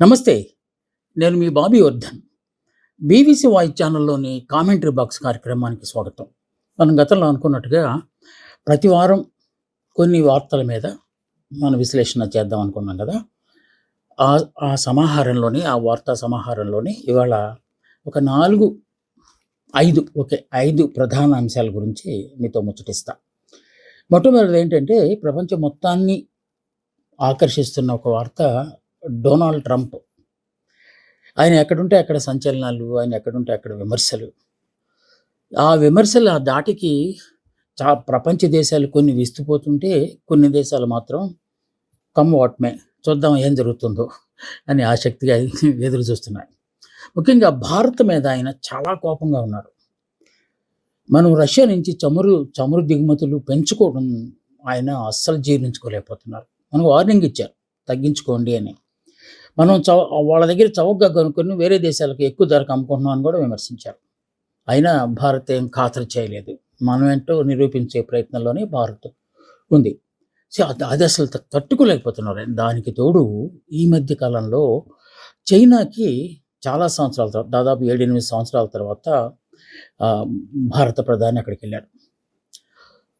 నమస్తే. నేను మీ బాబీ వర్ధన్. బీబీసీ వాయిస్ ఛానల్‌లోని కామెంటరీ బాక్స్ కార్యక్రమానికి స్వాగతం. మనం గతంలో అనుకున్నట్టుగా ప్రతి వారం కొన్ని వార్తల మీద మనం విశ్లేషణ చేద్దాం అనుకున్నాం గదా! ఆ సమాహారంలోని, ఆ వార్తా సమాహారంలోని ఇవాళ ఒక 4, 5 ప్రధాన అంశాల గురించి మీతో ముచ్చటిస్తా. మొట్టమొదటిదేంటంటే ప్రపంచం మొత్తాన్ని ఆకర్షిస్తున్న ఒక వార్త డొనాల్డ్ ట్రంప్. ఆయన ఎక్కడుంటే అక్కడ సంచలనాలు, ఆయన ఎక్కడుంటే అక్కడ విమర్శలు. ఆ విమర్శల ధాటికి ప్రపంచ దేశాలు కొన్ని విస్తుపోతుంటే, కొన్ని దేశాలు మాత్రం కమ్ వాట్ మే చూద్దాం ఏం జరుగుతుందో అని ఆసక్తిగా ఎదురు చూస్తున్నాయి. ముఖ్యంగా భారత్ మీద ఆయన చాలా కోపంగా ఉన్నారు. మనం రష్యా నుంచి చమురు దిగుమతులు పెంచుకోవడం ఆయన అస్సలు జీర్ణించుకోలేకపోతున్నారు. మనకు వార్నింగ్ ఇచ్చారు తగ్గించుకోండి అని. మనం వాళ్ళ దగ్గర చౌకగా కొనుక్కొని వేరే దేశాలకు ఎక్కువ ధరకు అమ్ముకుంటున్నాం అని కూడా విమర్శించారు. అయినా భారత్ ఏం ఖాతరు చేయలేదు. మనమేంటో నిరూపించే ప్రయత్నంలోనే భారత్ ఉంది. సో, అది అసలు తట్టుకోలేకపోతున్నారు. దానికి తోడు ఈ మధ్య కాలంలో చైనాకి చాలా సంవత్సరాల తర్వాత, దాదాపు 7, 8 సంవత్సరాల తర్వాత భారత ప్రధాని అక్కడికెళ్లారు.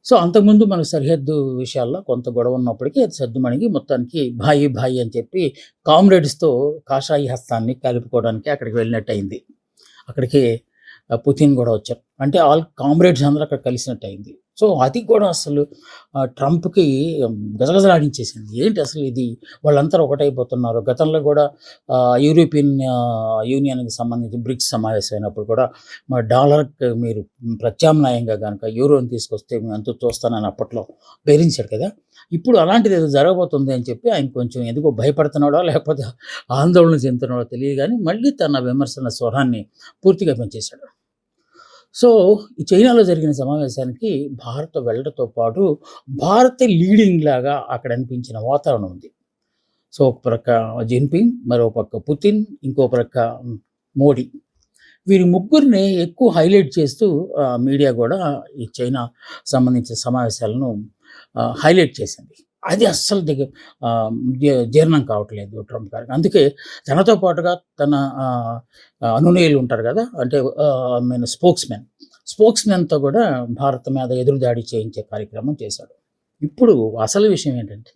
సో, అంతకుముందు మన సరిహద్దు విషయాల్లో కొంత గొడవ ఉన్నప్పటికీ అది సద్దుమణిగి మొత్తానికి భాయి భాయి అని చెప్పి కామ్రేడ్స్‌తో కాషాయి హస్తాన్ని కలుపుకోవడానికి అక్కడికి వెళ్ళినట్టయింది. అక్కడికి పుతిన్ గూడా వచ్చారు. అంటే ఆల్ కామ్రేడ్స్ అందరూ అక్కడ కలిసినట్టయింది. సో, అది కూడా అసలు ట్రంప్‌కి గజగజలాడించేసింది. ఏంటి అసలు ఇది, వాళ్ళందరూ ఒకటైపోతున్నారు. గతంలో గూడా యూరోపియన్ యూనియన్‌కి సంబంధించి బ్రిక్స్ సమావేశం అయినప్పుడు కూడా డాలర్‌కి మీరు ప్రత్యామ్నాయంగా గనక యూరోని తీసుకొస్తే మేము ఎంతో చూస్తానని అప్పట్లో బెదిరించాడు కదా! ఇప్పుడు అలాంటిదేదో జరగబోతుంది అని చెప్పి ఆయన కొంచెం ఎందుకో భయపడుతున్నాడో, లేకపోతే ఆందోళన చెందుతున్నాడో తెలియదు గానీ, మళ్ళీ తన విమర్శన స్వరాన్ని పూర్తిగా పెంచేశాడు. సో, ఈ చైనాలో జరిగిన సమావేశానికి భారత్ వెళ్ళడంతో పాటు, భారతే లీడింగ్ లాగా అక్కడ అనిపించిన వాతావరణం ఉంది. సో, ఒక ప్రక్క జిన్‌పింగ్, మరో పక్క పుతిన్, ఇంకో ప్రక్క మోడీ. వీరి ముగ్గురిని ఎక్కువ హైలైట్ చేస్తూ మీడియా గూడా ఈ చైనా సంబంధించిన సమావేశాలను హైలైట్ చేసింది. అది అస్సలు జీర్ణం కావట్లేదు ట్రంప్ గారికి. అందుకే తనతో పాటుగా తన అనునయులు ఉంటారు గదా! అంటే స్పోక్స్‌మెన్‌తో గూడా భారత్ మీద ఎదురుదాడి చేయించే కార్యక్రమం చేశాడు. ఇప్పుడు అసలు విషయం ఏంటంటే,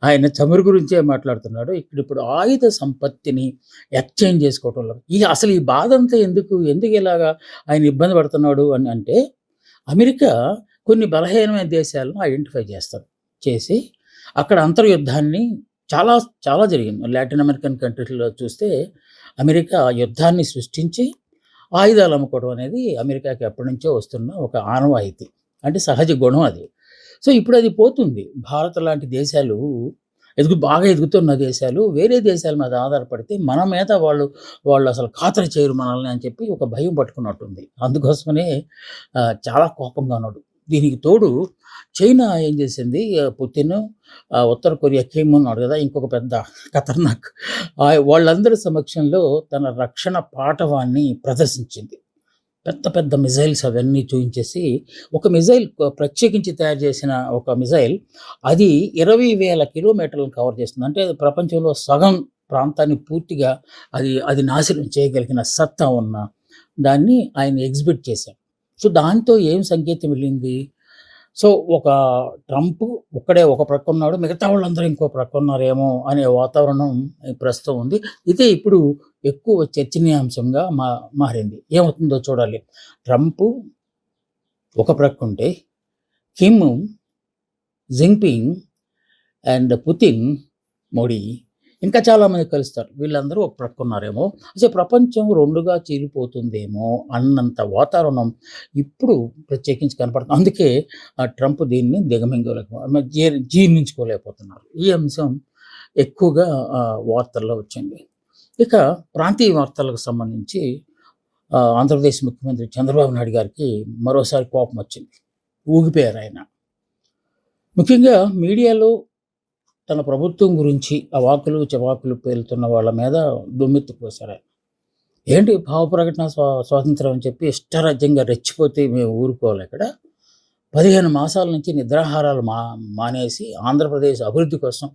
ఆయన చమురు గురించే మాట్లాడుతున్నాడు. ఇప్పుడు ఆయుధ సంపత్తిని ఎక్స్‌చేంజ్ చేసుకోవటంలో అసలు ఈ బాధంతా ఎందుకు ఇలాగా ఆయన ఇబ్బంది పడుతున్నాడు అని అంటే, అమెరికా కొన్ని బలహీనమైన దేశాలను ఐడెంటిఫై చేసి అక్కడ అంతర్యుద్ధాన్ని చాలా చాలా జరిగింది. లాటిన్ అమెరికన్ కంట్రీస్‌లో చూస్తే అమెరికా యుద్ధాన్ని సృష్టించి ఆయుధాలు అమ్ముకోవడం అనేది అమెరికాకి ఎప్పటినుంచో వస్తున్న ఒక ఆనవాయితీ. అంటే సహజ గుణం అది. సో, ఇప్పుడు అది పోతుంది. భారత్ లాంటి దేశాలు బాగా ఎదుగుతున్న దేశాలు వేరే దేశాల మీద ఆధారపడితే మన మీద వాళ్ళు అసలు ఖాతరు చేయరు మనల్ని అని చెప్పి ఒక భయం పట్టుకున్నట్టుంది. అందుకోసమనే చాలా కోపంగా ఉన్నాడు. దీనికి తోడు చైనా ఏం చేసింది, పుతిన్, ఉత్తర కొరియా కిమ్ ఉన్నాడు కదా! ఇంకొక పెద్ద ఖతర్నాక్, వాళ్ళందరి సమక్షంలో తన రక్షణ పాటవాన్ని ప్రదర్శించింది. పెద్ద పెద్ద మిజైల్స్ అవన్నీ చూయించేసి, ఒక మిజైల్ ప్రత్యేకించి తయారు చేసిన ఒక మిజైల్ అది 20,000 కిలోమీటర్లను కవర్ చేస్తుంది. అంటే ప్రపంచంలో సగం ప్రాంతాన్ని పూర్తిగా అది నాశనం చేయగలిగిన సత్తా ఉన్న దాన్ని ఆయన ఎగ్జిబిట్ చేశారు. సో, దాంతో ఏం సంకేతం వెళ్ళింది? సో, ట్రంప్ ఒక్కడే ఒక ప్రక్క ఉన్నాడు. మిగతా వాళ్ళందరూ ఇంకో ప్రక్క ఉన్నారేమో అనే వాతావరణం ప్రస్తుతం ఉంది. ఇదే ఇప్పుడు ఎక్కువ చర్చనీయాంశంగా మారింది. ఏమవుతుందో చూడాలి. ట్రంప్ ఒక ప్రక్కుంటే, Kim, Jinping and Putin, Modi ఇంకా చాలామంది కలుస్తారు. వీళ్ళందరూ ఒక ప్రక్కున్నారేమో. అసలు ప్రపంచం 2గా చీలిపోతుందేమో అన్నంత వాతావరణం ఇప్పుడు ప్రత్యేకించి కనపడుతుంది. అందుకే ట్రంప్ దీన్ని జీర్ణించుకోలేకపోతున్నారు. ఈ అంశం ఎక్కువగా వార్తల్లో వచ్చింది. ఇక ప్రాంతీయ వార్తలకు సంబంధించి ఆంధ్రప్రదేశ్ ముఖ్యమంత్రి చంద్రబాబు నాయుడు గారికి మరోసారి కోపం వచ్చింది. ఊగిపోయారు ఆయన. ముఖ్యంగా మీడియాలో తన ప్రభుత్వం గురించి అవాకులు చవాకులు పేలుతున్న వాళ్ళ మీద దుమ్మెత్తిపోశారు ఆయన. ఏంటి భావప్రకటన స్వాతంత్రం అని చెప్పి ఇష్టారాజ్యంగా రెచ్చిపోతే మేము ఊరుకోవాలి ఇక్కడ. 15 మాసాల నుంచి నిద్రాహారాలు మానేసి ఆంధ్రప్రదేశ్ అభివృద్ధి కోసం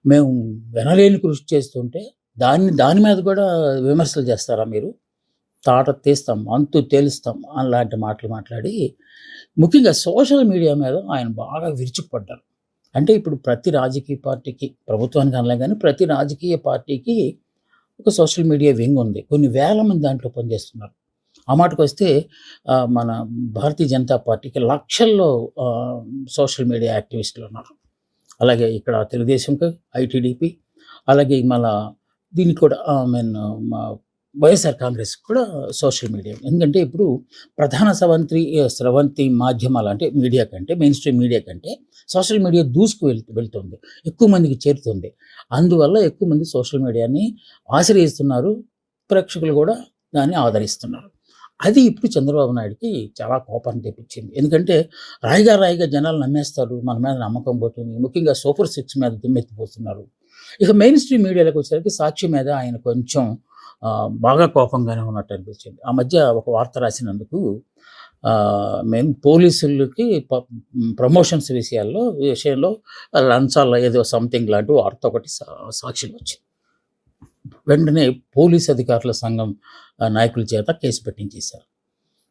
మేము వినలేని కృషి చేస్తుంటే దాని మీద కూడా విమర్శలు చేస్తారా మీరు? తాట తీస్తాం, అంతు తేలుస్తాం అలాంటి మాటలు మాట్లాడి, ముఖ్యంగా సోషల్ మీడియా మీద ఆయన బాగా విరుచుకుపడ్డారు. అంటే ఇప్పుడు ప్రతి రాజకీయ పార్టీకి, ప్రభుత్వానికి అనలే గానీ, ప్రతి రాజకీయ పార్టీకి ఒక సోషల్ మీడియా వింగ్ ఉంది. కొన్ని వేల మంది దాంట్లో పనిచేస్తున్నారు. ఆ మాటకొస్తే మన భారతీయ జనతా పార్టీకి లక్షల్లో సోషల్ మీడియా యాక్టివిస్టులున్నారు. అలాగే ఇక్కడ తెలుగుదేశంకి, ఐటీడీపీ, అలాగే మళ్ళా దీనికి కూడా మా వైఎస్ఆర్ కాంగ్రెస్‌కి కూడా సోషల్ మీడియా. ఎందుకంటే ఇప్పుడు ప్రధాన స్రవంతి మాధ్యమాలు అంటే మీడియా కంటే, మెయిన్ స్ట్రీమ్ మీడియా కంటే సోషల్ మీడియా దూసుకు వెళ్తుంది. ఎక్కువ మందికి చేరుతుంది. అందువల్ల ఎక్కువ మంది సోషల్ మీడియాని ఆశ్రయిస్తున్నారు. ప్రేక్షకులు కూడా దాన్ని ఆదరిస్తున్నారు. అది ఇప్పుడు చంద్రబాబు నాయుడుకి చాలా కోపాన్ని తెప్పించింది. ఎందుకంటే రాయిగా జనాలు నమ్మేస్తారు. మన మీద నమ్మకం పోతుంది. ముఖ్యంగా సూపర్ 6 మీద దుమ్మెత్తిపోతున్నారు. ఇక మెయిన్ స్ట్రీమ్ మీడియాలోకి వచ్చేసరికి సాక్షి మీద ఆయన కొంచెం బాగా కోపంగానే ఉన్నట్టు అనిపించింది. ఆ మధ్య ఒక వార్త రాసినందుకు మేము పోలీసులకి ప్రమోషన్స్ విషయంలో లంచాలు ఏదో సంథింగ్ లాంటి వార్త ఒకటి సాక్షిలో వచ్చింది. వెంటనే పోలీస్ అధికారుల సంఘం నాయకుల చేత కేసు పెట్టించేశారు.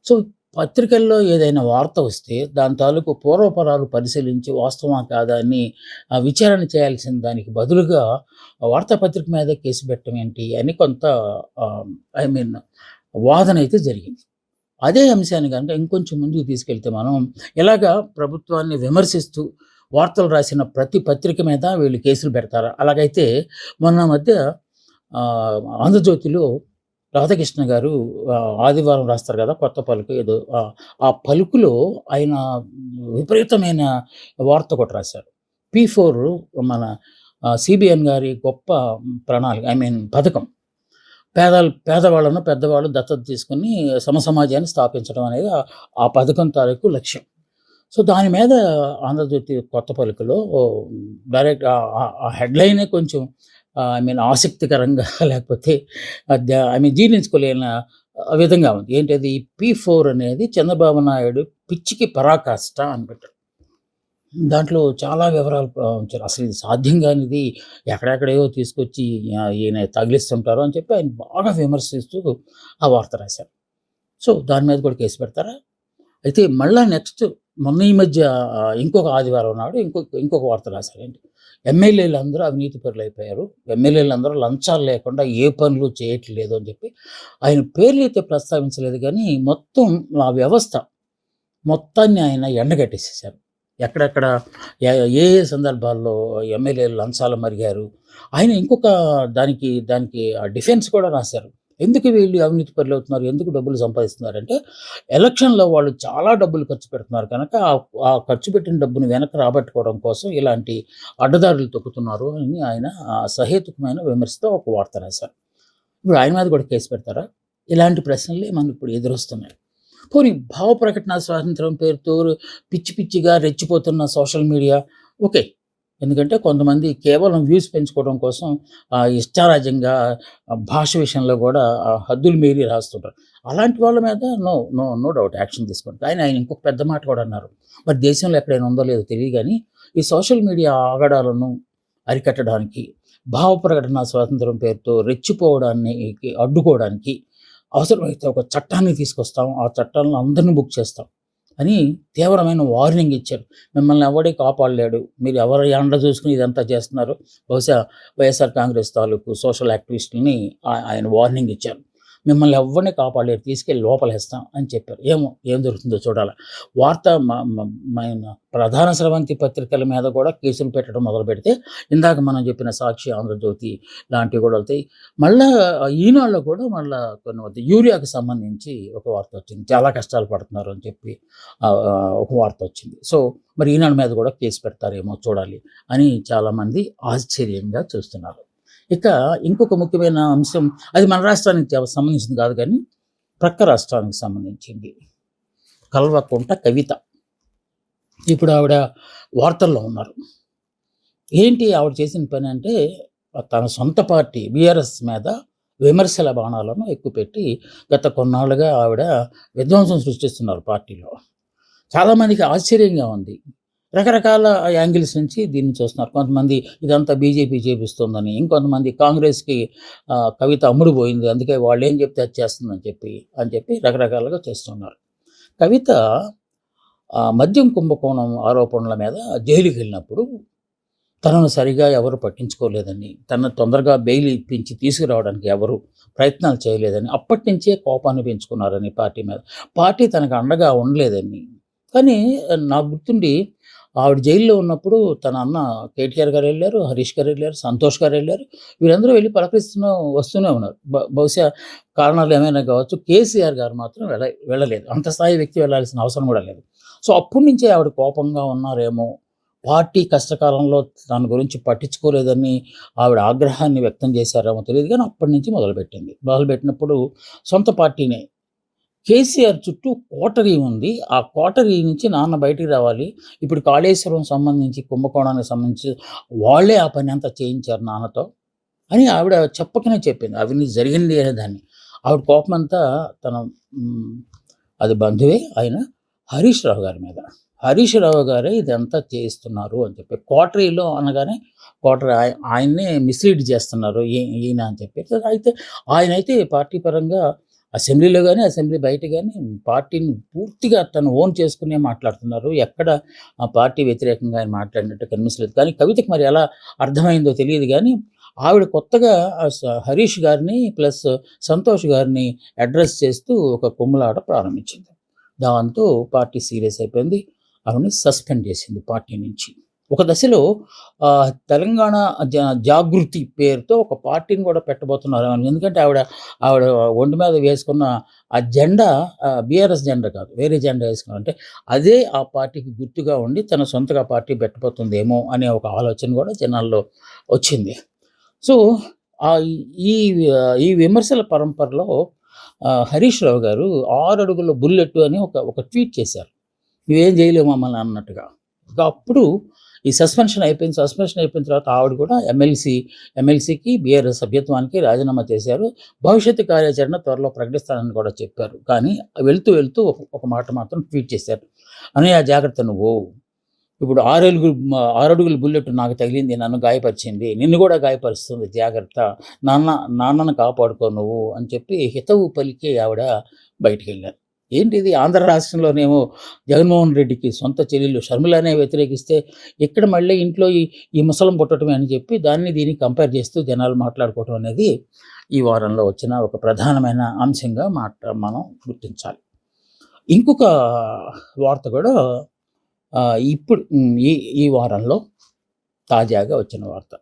సో పత్రికల్లో ఏదైనా వార్త వస్తే దాని తాలూకు పూర్వపరాలు పరిశీలించి వాస్తవమా కాదా అని విచారణ చేయాల్సిన దానికి బదులుగా వార్తాపత్రిక మీద కేసు పెట్టడం ఏంటి అని కొంత వాదన అయితే జరిగింది. అదే అంశాన్ని కనుక ఇంకొంచెం ముందుకు తీసుకెళ్తే మనం ఇలాగా ప్రభుత్వాన్ని విమర్శిస్తూ వార్తలు రాసిన ప్రతి పత్రిక మీద వీళ్ళు కేసులు పెడతారా? అలాగైతే మొన్న మధ్య ఆంధ్రజ్యోతిలో రాధాకృష్ణ గారు ఆదివారం రాస్తారు కదా, కొత్త పలుకు ఏదో ఆ పలుకులో ఆయన విపరీతమైన వార్త ఒకటి రాశారు. P4 మన CBN గారి గొప్ప ప్రణాళిక, పథకం. పేదవాళ్ళను పెద్దవాళ్ళు దత్తత తీసుకుని సమసమాజాన్ని స్థాపించడం అనేది ఆ పథకం తాలూకు లక్ష్యం. సో దాని మీద ఆంధ్రజ్యోతి కొత్త పలుకులో డైరెక్ట్ ఆ హెడ్లైనే కొంచెం ఆసక్తికరంగా లేకపోతే జీర్ణించుకోలేని విధంగా ఉంది. ఏంటది? P4 అనేది చంద్రబాబు నాయుడు పిచ్చికి పరాకాష్ట అని పెట్టారు. దాంట్లో చాలా వివరాలు ఉంచారు. అసలు ఇది సాధ్యం కానిది, ఎక్కడెక్కడేవో తీసుకొచ్చి ఈయన తగిలిస్తుంటారు అని చెప్పి ఆయన బాగా విమర్శిస్తూ ఆ వార్త రాశారు. సో దాని మీద కూడా కేసు పెడతారా? అయితే మళ్ళా నెక్స్ట్ మొన్న ఈ మధ్య ఇంకొక ఆదివారం నాడు ఇంకొక వార్త రాశారు. ఎమ్మెల్యేలందరూ అవినీతి పరులైపోయారు. ఎమ్మెల్యేలందరూ లంచాలు లేకుండా ఏ పనులు చేయట్లేదు అని చెప్పి ఆయన పేర్లు అయితే ప్రస్తావించలేదు కానీ మొత్తం ఆ వ్యవస్థ మొత్తాన్ని ఆయన ఎండగట్టేసేసారు. ఎక్కడెక్కడ ఏ సందర్భాల్లో ఎమ్మెల్యేలు లంచాలు మరిగారు. ఆయన ఇంకొక దానికి డిఫెన్స్ కూడా రాశారు. ఎందుకు వీళ్ళు అవినీతి పరులవుతున్నారు, ఎందుకు డబ్బులు సంపాదిస్తున్నారంటే ఎలక్షన్లో వాళ్ళు చాలా డబ్బులు ఖర్చు పెడుతున్నారు కనుక ఆ ఖర్చు పెట్టిన డబ్బును వెనక్కి రాబట్టుకోవడం కోసం ఇలాంటి అడ్డదారులు తొక్కుతున్నారు అని ఆయన సహేతుకమైన విమర్శతో ఒక వార్త రాశారు. ఇప్పుడు ఆయన మీద కూడా కేసు పెడతారా? ఇలాంటి ప్రశ్నలే మనకు ఇప్పుడు ఎదురొస్తున్నాయి. పోనీ భావ ప్రకటన స్వాతంత్రం పేరుతో పిచ్చిగా రెచ్చిపోతున్న సోషల్ మీడియా ఓకే. ఎందుకంటే కొంతమంది కేవలం వ్యూస్ పెంచుకోవడం కోసం ఇష్టారాజ్యంగా భాష విషయంలో కూడా హద్దులు మీరి రాస్తుంటారు. అలాంటి వాళ్ళ మీద నో డౌట్ యాక్షన్ తీసుకోండి. ఆయన ఇంకొక పెద్ద మాట కూడా అన్నారు. మరి దేశంలో ఎక్కడైనా ఉందో లేదో తెలియదు కానీ ఈ సోషల్ మీడియా ఆగడాలను అరికట్టడానికి, భావ ప్రకటన స్వాతంత్రం పేరుతో రెచ్చిపోవడాన్ని అడ్డుకోవడానికి అవసరమైతే ఒక చట్టాన్ని తీసుకొస్తాం, ఆ చట్టాలను అందరినీ బుక్ చేస్తాం అని తీవ్రమైన వార్నింగ్ ఇచ్చారు. మిమ్మల్ని ఎవడే కాపాడలేడు, మీరు ఎవరి ఎండ చూసుకుని ఇదంతా చేస్తున్నారు. బహుశా వైఎస్ఆర్ కాంగ్రెస్ తాలూకు సోషల్ యాక్టివిస్టులని ఆయన వార్నింగ్ ఇచ్చారు. మిమ్మల్ని ఎవరిని కాపాడలేరు, తీసుకెళ్ళి లోపలేస్తాం అని చెప్పారు. ఏం జరుగుతుందో చూడాలి. వార్త ప్రధాన స్రవంతి పత్రికల మీద కూడా కేసులు పెట్టడం మొదలు పెడితే ఇందాక మనం చెప్పిన సాక్షి, ఆంధ్రజ్యోతి లాంటివి కూడా వెళ్తాయి. మళ్ళా ఈనాడులో కూడా మళ్ళీ కొన్ని యూరియాకి సంబంధించి ఒక వార్త వచ్చింది. చాలా కష్టాలు పడుతున్నారు అని చెప్పి ఒక వార్త వచ్చింది. సో మరి ఈనాడు మీద కూడా కేసు పెడతారేమో చూడాలి అని చాలామంది ఆశ్చర్యంగా చూస్తున్నారు. ఇక ఇంకొక ముఖ్యమైన అంశం, అది మన రాష్ట్రానికి సంబంధించింది కాదు కానీ ప్రక్క రాష్ట్రానికి సంబంధించింది. కల్వకుంట్ల కవిత ఇప్పుడు ఆవిడ వార్తల్లో ఉన్నారు. ఏంటి ఆవిడ చేసిన పని అంటే తన సొంత పార్టీ బీఆర్ఎస్ మీద విమర్శల బాణాలను ఎక్కుపెట్టి గత కొన్నాళ్ళుగా ఆవిడ విధ్వంసం సృష్టిస్తున్నారు పార్టీలో. చాలామందికి ఆశ్చర్యంగా ఉంది. రకరకాల యాంగిల్స్ నుంచి దీన్ని చూస్తున్నారు. కొంతమంది ఇదంతా బీజేపీ చేపిస్తుందని, ఇంకొంతమంది కాంగ్రెస్‌కి కవిత అమ్ముడు పోయింది. అందుకే వాళ్ళేం చెప్తే అది చేస్తుందని చెప్పి రకరకాలుగా చేస్తున్నారు. కవిత మద్యం కుంభకోణం ఆరోపణల మీద జైలుకెళ్ళినప్పుడు తనను సరిగా ఎవరు పట్టించుకోలేదని, తనను తొందరగా బెయిల్ ఇప్పించి తీసుకురావడానికి ఎవరు ప్రయత్నాలు చేయలేదని, అప్పటినుంచే కోపాన్ని పెంచుకున్నారని పార్టీ మీద. పార్టీ తనకు అండగా ఉండలేదని. కానీ నాకు గుర్తుండి ఆవిడ జైల్లో ఉన్నప్పుడు తన అన్న కేటీఆర్ గారు వెళ్ళారు, హరీష్ గారు వెళ్ళారు, సంతోష్ గారు వెళ్ళారు. వీళ్ళందరూ వెళ్ళి వస్తూనే ఉన్నారు. బహుశా కారణాలు ఏమైనా కావచ్చు. కేసీఆర్ గారు మాత్రం వెళ్ళలేదు. అంత స్థాయి వ్యక్తి వెళ్ళాల్సిన అవసరం కూడా లేదు. సో అప్పటి నుంచే ఆవిడ కోపంగా ఉన్నారేమో, పార్టీ కష్టకాలంలో తన గురించి పట్టించుకోలేదని ఆవిడ ఆగ్రహాన్ని వ్యక్తం చేశారేమో తెలియదు కానీ అప్పటి నుంచి మొదలుపెట్టినప్పుడు సొంత పార్టీనే. కేసీఆర్ చుట్టూ కోటరీ ఉంది. ఆ కోటరీ నుంచి నాన్న బయటికి రావాలి. ఇప్పుడు కాళేశ్వరం సంబంధించి కుంభకోణానికి సంబంధించి వాళ్ళే ఆ పని అంతా చేయించారు నాన్నతో అని ఆవిడ చెప్పకనే చెప్పింది. అవినీతి జరిగింది అనే దాన్ని. ఆవిడ కోపమంతా తన అది బంధువే ఆయన హరీష్ రావు గారి మీద. హరీష్ రావు గారే ఇదంతా చేయిస్తున్నారు అని చెప్పి. కోటరీలో అనగానే ఆయన్నే మిస్‌లీడ్ చేస్తున్నారు ఈయన అని చెప్పి. అయితే ఆయనైతే పార్టీ పరంగా అసెంబ్లీలో గాని, అసెంబ్లీ బయట గాని పార్టీని పూర్తిగా తను ఓన్ చేసుకునే మాట్లాడుతున్నారు. ఎక్కడ పార్టీ వ్యతిరేకంగా ఆయన మాట్లాడినట్టు కనిపించలేదు. కానీ కవితకి మరి ఎలా అర్థమైందో తెలియదు గానీ, ఆవిడ కొత్తగా హరీష్ గారిని ప్లస్ సంతోష్ గారిని అడ్రెస్ చేస్తూ ఒక కుమ్ములాట ప్రారంభించింది. దాంతో పార్టీ సీరియస్ అయిపోయింది. ఆవిడని సస్పెండ్ చేసింది పార్టీ నుంచి. ఒక దశలో తెలంగాణ జాగృతి పేరుతో ఒక పార్టీని కూడా పెట్టబోతున్నారు. ఎందుకంటే ఆవిడ ఒంటి మీద వేసుకున్న ఆ జెండా బీఆర్ఎస్ జెండా కాదు, వేరే జెండా వేసుకున్నారు. అంటే అదే ఆ పార్టీకి గుర్తుగా ఉండి తన సొంతగా పార్టీ పెట్టబోతుందేమో అనే ఒక ఆలోచన కూడా జనాల్లో వచ్చింది. సో ఈ ఈ విమర్శల పరంపరలో హరీష్ రావు గారు 6 అడుగుల బుల్లెట్ అని ఒక ట్వీట్ చేశారు. "నువ్వేం చేయలేవు మమ్మల్ని" అన్నట్టుగా. అప్పుడు ఈ సస్పెన్షన్ అయిపోయిన తర్వాత ఆవిడ కూడా ఎమ్మెల్సీకి బీఆర్ఎస్ సభ్యత్వానికి రాజీనామా చేశారు. భవిష్యత్తు కార్యాచరణ త్వరలో ప్రకటిస్తానని కూడా చెప్పారు. కానీ వెళ్తూ ఒక మాట మాత్రం ట్వీట్ చేశారు. "అన్నయ్య జాగ్రత్త నువ్వు. ఇప్పుడు 6 అడుగుల బుల్లెట్ నాకు తగిలింది, నన్ను గాయపరిచింది, నిన్ను కూడా గాయపరుస్తుంది. జాగ్రత్త. నాన్నను కాపాడుకో నువ్వు" అని చెప్పి హితవు పలికి ఆవిడ బయటికెళ్ళారు. ఏంటిది, ఆంధ్ర రాష్ట్రంలోనేమో జగన్మోహన్ రెడ్డికి సొంత చెల్లెలు షర్మిలనే వ్యతిరేకిస్తే, ఇక్కడ మళ్ళీ ఇంట్లో ఈ ముసలం పుట్టడమే అని చెప్పి దీన్ని కంపేర్ చేస్తూ జనాలు మాట్లాడుకోవటం అనేది ఈ వారంలో వచ్చిన ఒక ప్రధానమైన అంశంగా మనం గుర్తించాలి. ఇంకొక వార్త కూడా ఇప్పుడు ఈ వారంలో తాజాగా వచ్చిన వార్త.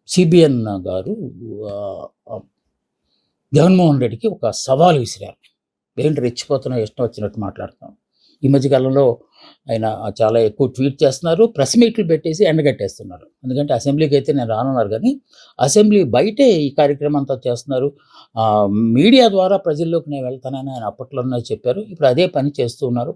సిబిఎన్ గారు జగన్మోహన్ రెడ్డికి ఒక సవాలు విసిరారు. ఏంటి రెచ్చిపోతున్నావు, ఇష్టం వచ్చినట్టు మాట్లాడుతున్నావు. ఈ మధ్యకాలంలో ఆయన చాలా ఎక్కువ ట్వీట్ చేస్తున్నారు. ప్రెస్ మీట్లు పెట్టేసి ఎండగట్టేస్తున్నారు. ఎందుకంటే అసెంబ్లీకి అయితే నేను రానున్నారు కానీ అసెంబ్లీ బయటే ఈ కార్యక్రమం అంతా చేస్తున్నారు. మీడియా ద్వారా ప్రజల్లోకి నేను వెళ్తానని ఆయన అప్పట్లోనే చెప్పారు. ఇప్పుడు అదే పని చేస్తూ ఉన్నారు.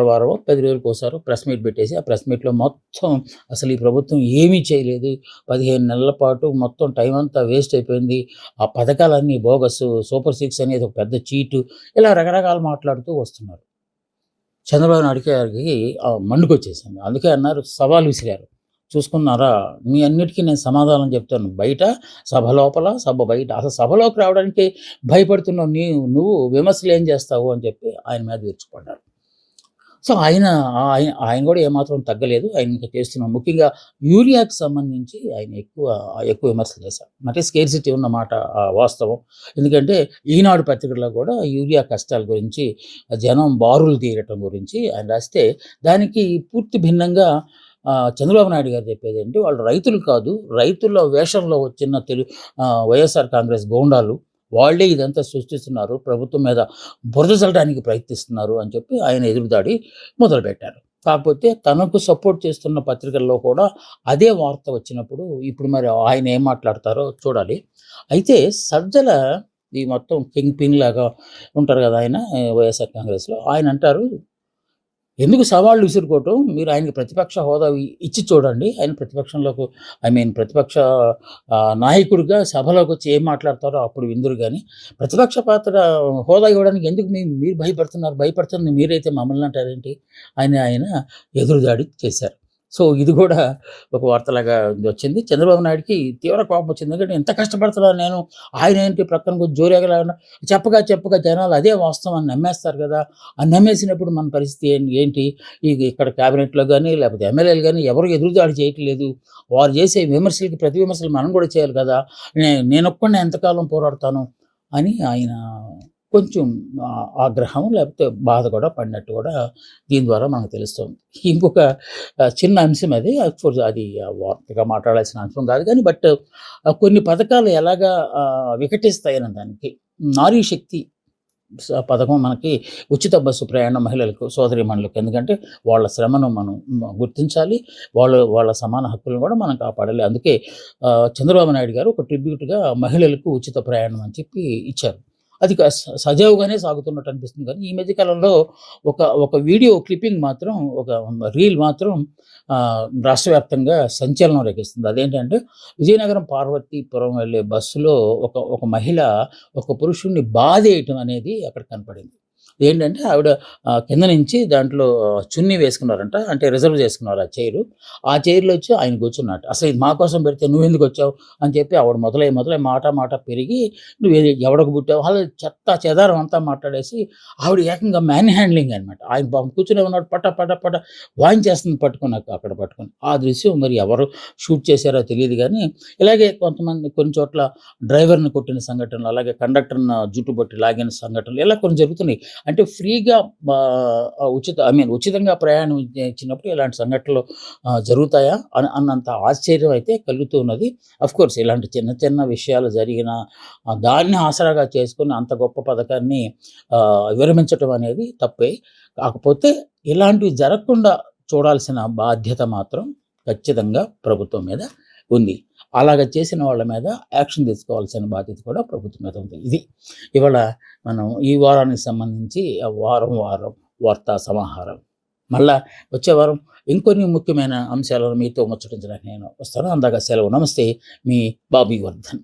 వారం 10 రోజులకు ఒకసారి ప్రెస్ మీట్ పెట్టేసి ఆ ప్రెస్ మీట్లో మొత్తం అసలు ఈ ప్రభుత్వం ఏమీ చేయలేదు, 15 నెలల పాటు మొత్తం టైం అంతా వేస్ట్ అయిపోయింది, ఆ పథకాలన్నీ బోగస్, సూపర్ 6 అనేది ఒక పెద్ద చీటు, ఇలా రకరకాలు మాట్లాడుతూ వస్తున్నారు. చంద్రబాబు నాయుడు గారికి మండుకొచ్చేసింది. అందుకే అన్నారు, సవాల్ విసిరారు. చూసుకున్నారా, మీ అన్నిటికీ నేను సమాధానం చెప్తాను. బయట, సభ లోపల, సభ బయట. అసలు సభలోకి రావడానికి భయపడుతున్నావు నువ్వు విమర్శలు ఏం చేస్తావు అని చెప్పి ఆయన మీద విరుచుకుపడ్డారు. సో ఆయన కూడా ఏమాత్రం తగ్గలేదు. ఆయన ఇంకా చేస్తున్నాం. ముఖ్యంగా యూరియాకి సంబంధించి ఆయన ఎక్కువ విమర్శలు చేశారు. అంటే స్కేర్సిటీ ఉన్న మాట వాస్తవం. ఎందుకంటే ఈనాడు పత్రికల్లో కూడా యూరియా కష్టాల గురించి, జనం బారులు తీరటం గురించి ఆయన రాస్తే, దానికి పూర్తి భిన్నంగా చంద్రబాబు నాయుడు గారు చెప్పేది ఏంటి, వాళ్ళు రైతులు కాదు, రైతుల వేషంలో వచ్చిన వైఎస్ఆర్ కాంగ్రెస్ గోండాలు, వాళ్ళే ఇదంతా సృష్టిస్తున్నారు, ప్రభుత్వం మీద బురద చల్లడానికి ప్రయత్నిస్తున్నారు అని చెప్పి ఆయన ఎదురుదాడి మొదలుపెట్టారు. కాకపోతే తనకు సపోర్ట్ చేస్తున్న పత్రికల్లో కూడా అదే వార్త వచ్చినప్పుడు ఇప్పుడు మరి ఆయన ఏం మాట్లాడతారో చూడాలి. అయితే సజ్జల ఈ మొత్తం కింగ్ పిన్ లాగా ఉంటారు కదా ఆయన వైఎస్ఆర్ కాంగ్రెస్లో, ఆయన అంటారు, ఎందుకు సవాళ్ళు విసురుకోవటం? మీరు ఆయనకి ప్రతిపక్ష హోదా ఇచ్చి చూడండి. ఆయన ప్రతిపక్షంలోకి ప్రతిపక్ష నాయకుడిగా సభలోకొచ్చి ఏం మాట్లాడతారో అప్పుడు విందురు గానీ, ప్రతిపక్ష పాత్ర హోదా ఇవ్వడానికి ఎందుకు మీరు భయపడుతున్నారు? భయపడుతుంది మీరైతే మమ్మల్ని అంటారేంటి? అని ఆయన ఎదురుదాడి చేశారు. సో, ఇది గూడా ఒక వార్తలాగా వచ్చింది. చంద్రబాబు నాయుడుకి తీవ్ర కోపమొచ్చింది. ఎందుకంటే ఇంత కష్టపడుతున్నాను నేను. ఆయనేంటి ప్రక్కన కొంచెం జోరేగలాగా చెప్పగా జనాలు అదే వాస్తవం అని నమ్మేస్తారు గదా! ఆ నమ్మేసినప్పుడు మన పరిస్థితి ఏంటి? ఇక్కడ క్యాబినెట్‌లో గాని, లేకపోతే ఎమ్మెల్యేలు గాని ఎవరు ఎదురుదాడి చేయట్లేదు. వారు చేసే విమర్శలకి ప్రతి విమర్శలు మనం గూడా చేయాలి గదా! నేనొక్కడినే ఎంతకాలం పోరాడతాను అని ఆయన కొంచెం ఆగ్రహం లేకపోతే బాధ కూడా పడినట్టు కూడా దీని ద్వారా మనకు తెలుస్తుంది. ఇంకొక చిన్న అంశం అది. అఫ్‌కోర్స్ అది వార్తగా మాట్లాడాల్సిన అంశం కాదు కానీ కొన్ని పథకాలు ఎలాగా వికటిస్తాయన్న దానికి నారీ శక్తి పథకం మనకి ఉచిత బస్సు ప్రయాణం మహిళలకు, సోదరీమణులకు. ఎందుకంటే వాళ్ళ శ్రమను మనం గుర్తించాలి. వాళ్ళ సమాన హక్కులను కూడా మనం కాపాడాలి. అందుకే చంద్రబాబు నాయుడు గారు ఒక ట్రిబ్యూట్‌గా మహిళలకు ఉచిత ప్రయాణం అని చెప్పి ఇచ్చారు. అది సజావుగానే సాగుతున్నట్టు అనిపిస్తుంది కానీ, ఈ మధ్య కాలంలో ఒక వీడియో క్లిప్పింగ్ మాత్రం, ఒక రీల్ మాత్రం రాష్ట్ర వ్యాప్తంగా సంచలనం రేగిస్తుంది. అదేంటంటే, విజయనగరం పార్వతీపురం వెళ్ళే బస్సులో ఒక మహిళ ఒక పురుషుడిని బాధేయటం అనేది అక్కడ కనపడింది. ఏంటంటే ఆవిడ కింద నుంచి దాంట్లో చున్నీ వేసుకున్నారంట. అంటే రిజర్వ్ చేసుకున్నారు ఆ చైరు. ఆ చైర్‌లో వచ్చి ఆయన కూర్చున్నట్టు. "అసలు ఇది మా కోసం పెడితే నువ్వెందుకొచ్చావు?" అని చెప్పి ఆవిడ మొదలై మాట పెరిగి ఎవడికి పుట్టావు? అలా చెత్తా చెదారం అంతా మాట్లాడేసి ఆవిడ ఏకంగా మ్యాన్ హ్యాండ్లింగ్ అనమాట. ఆయన పాపం కూర్చునే ఉన్నాడు. పట వాయించేస్తుంది పట్టుకొని అక్కడ పట్టుకొని. ఆ దృశ్యం మరి ఎవరు షూట్ చేశారో తెలీదు గానీ, ఇలాగే కొన్ని చోట్ల డ్రైవర్‌ని కొట్టిన సంఘటనలు, అలాగే కండక్టర్‌ని జుట్టు పట్టి లాగిన సంఘటనలు ఇలా కొన్ని జరుగుతున్నాయి. అంటే ఫ్రీగా ఉచితంగా ప్రయాణం ఇచ్చినప్పుడు ఇలాంటి సంఘటనలు జరుగుతాయా అన్నంత ఆశ్చర్యం అయితే కలుగుతూ ఉన్నది. అఫ్‌కోర్స్ ఇలాంటి చిన్న విషయాలు జరిగినా దాన్ని ఆసరాగా చేసుకొని అంత గొప్ప పథకాన్ని విరమించటం అనేది తప్పే. కాకపోతే ఇలాంటివి జరగకుండా చూడాల్సిన బాధ్యత మాత్రం ఖచ్చితంగా ప్రభుత్వం మీద ఉంది. అలాగ చేసిన వాళ్ళ మీద యాక్షన్ తీసుకోవాల్సిన బాధ్యత కూడా ప్రభుత్వం మీద ఉంది. ఇది ఇవాళ మనం ఈ వారానికి సంబంధించి వారం వార్తా సమాహారం. మళ్ళా వచ్చే వారం ఇంకొన్ని ముఖ్యమైన అంశాలను మీతో ముచ్చటించడానికి నేను వస్తాను. అందాక సెలవు. నమస్తే. మీ బాబీ వర్ధన్.